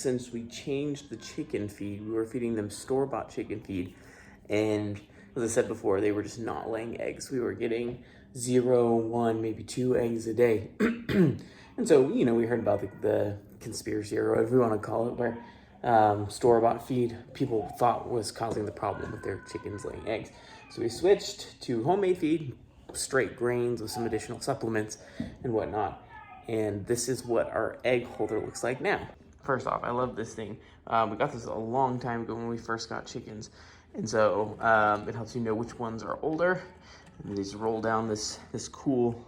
since we changed the chicken feed. We were feeding them store-bought chicken feed, and as I said before, they were just not laying eggs. We were getting 0, 1, maybe 2 eggs a day. And so, we heard about the conspiracy, or whatever you want to call it, where store-bought feed people thought was causing the problem with their chickens laying eggs. So we switched to homemade feed, straight grains with some additional supplements and whatnot. And this is what our egg holder looks like now. First off, I love this thing. We got this a long time ago when we first got chickens. And so it helps you know which ones are older. And they just roll down this cool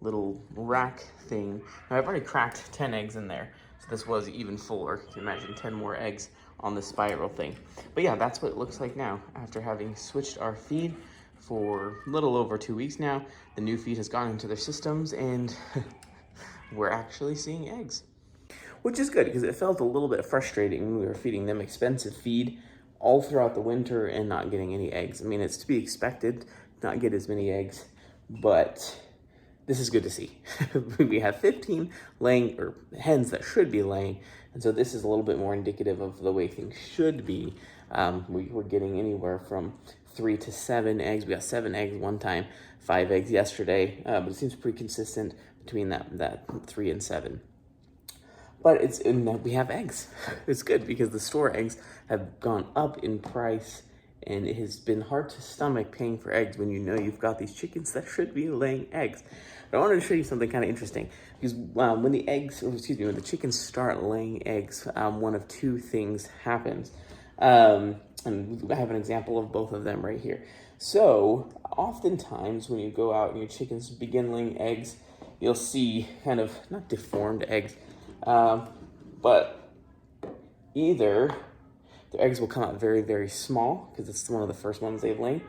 little rack thing. Now, I've already cracked 10 eggs in there. So this was even fuller. You can imagine 10 more eggs on the spiral thing. But yeah, that's what it looks like now after having switched our feed for a little over 2 weeks now. The new feed has gone into their systems, and we're actually seeing eggs. Which is good, because it felt a little bit frustrating when we were feeding them expensive feed all throughout the winter and not getting any eggs. I mean, it's to be expected to not get as many eggs, but this is good to see. We have 15 laying, or hens that should be laying, and so this is a little bit more indicative of the way things should be. We were getting anywhere from 3 to 7 eggs. We got 7 eggs one time, 5 eggs yesterday, but it seems pretty consistent between that 3 and 7. But it's in that we have eggs. It's good because the store eggs have gone up in price, and it has been hard to stomach paying for eggs when you know you've got these chickens that should be laying eggs. But I wanted to show you something kind of interesting, because when the chickens start laying eggs, one of 2 things happens. And I have an example of both of them right here. So oftentimes when you go out and your chickens begin laying eggs, you'll see kind of, not deformed eggs, but either their eggs will come out very, very small because it's one of the first ones they've laid,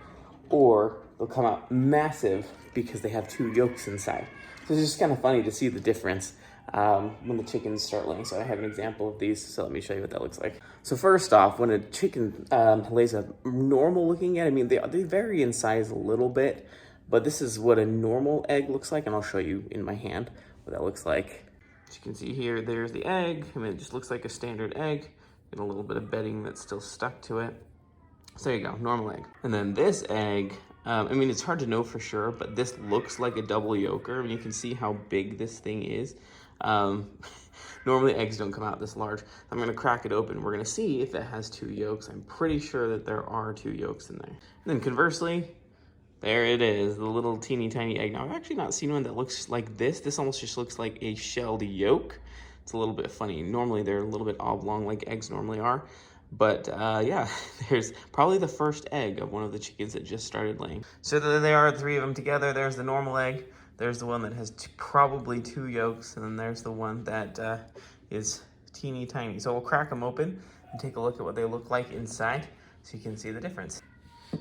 or they'll come out massive because they have 2 yolks inside. So it's just kind of funny to see the difference when the chickens start laying. So I have an example of these, so let me show you what that looks like. So first off, when a chicken lays a normal looking egg, I mean, they vary in size a little bit, but this is what a normal egg looks like, and I'll show you in my hand what that looks like. As you can see here, there's the egg. I mean, it just looks like a standard egg, and a little bit of bedding that's still stuck to it. So there you go, normal egg. And then this egg, I mean, it's hard to know for sure, but this looks like a double yolker. I mean, you can see how big this thing is. Normally eggs don't come out this large. I'm gonna crack it open. We're gonna see if it has 2 yolks. I'm pretty sure that there are 2 yolks in there. And then conversely, there it is, the little teeny tiny egg. Now, I've actually not seen one that looks like this. This almost just looks like a shelled yolk. It's a little bit funny. Normally, they're a little bit oblong like eggs normally are. But yeah, there's probably the first egg of one of the chickens that just started laying. So there they are, 3 of them together. There's the normal egg. There's the one that has probably 2 yolks. And then there's the one that is teeny tiny. So we'll crack them open and take a look at what they look like inside so you can see the difference.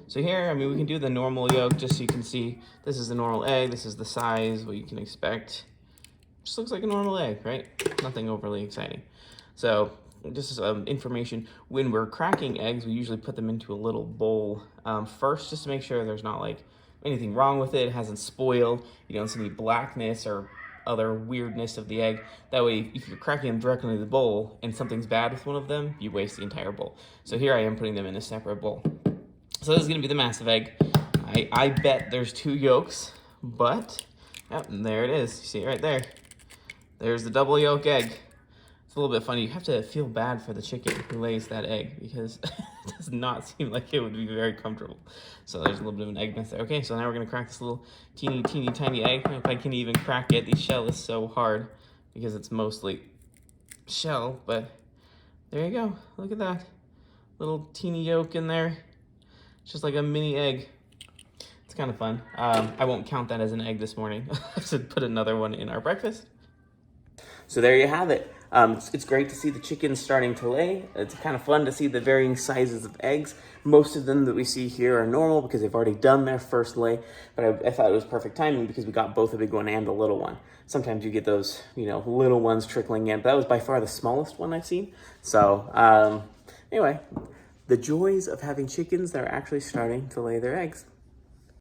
So here, I mean, we can do the normal yolk just so you can see this is the normal egg. This is the size, what you can expect. Just looks like a normal egg, right? Nothing overly exciting. So just information, when we're cracking eggs, we usually put them into a little bowl first, just to make sure there's not like anything wrong with it, hasn't spoiled, you don't see any blackness or other weirdness of the egg. That way, if you're cracking them directly into the bowl and something's bad with one of them, you waste the entire bowl. So here I am putting them in a separate bowl. So this is gonna be the massive egg. I bet there's 2 yolks, but yep, and there it is. You see it right there. There's the double yolk egg. It's a little bit funny. You have to feel bad for the chicken who lays that egg because it does not seem like it would be very comfortable. So there's a little bit of an egg mess there. Okay, so now we're gonna crack this little teeny tiny egg. I don't know if I can even crack it. The shell is so hard because it's mostly shell, but there you go. Look at that. Little teeny yolk in there. It's just like a mini egg. It's kind of fun. I won't count that as an egg this morning. I should put another one in our breakfast. So there you have it. It's great to see the chickens starting to lay. It's kind of fun to see the varying sizes of eggs. Most of them that we see here are normal because they've already done their first lay, but I thought it was perfect timing because we got both a big one and a little one. Sometimes you get those, little ones trickling in, but that was by far the smallest one I've seen. So anyway, the joys of having chickens that are actually starting to lay their eggs.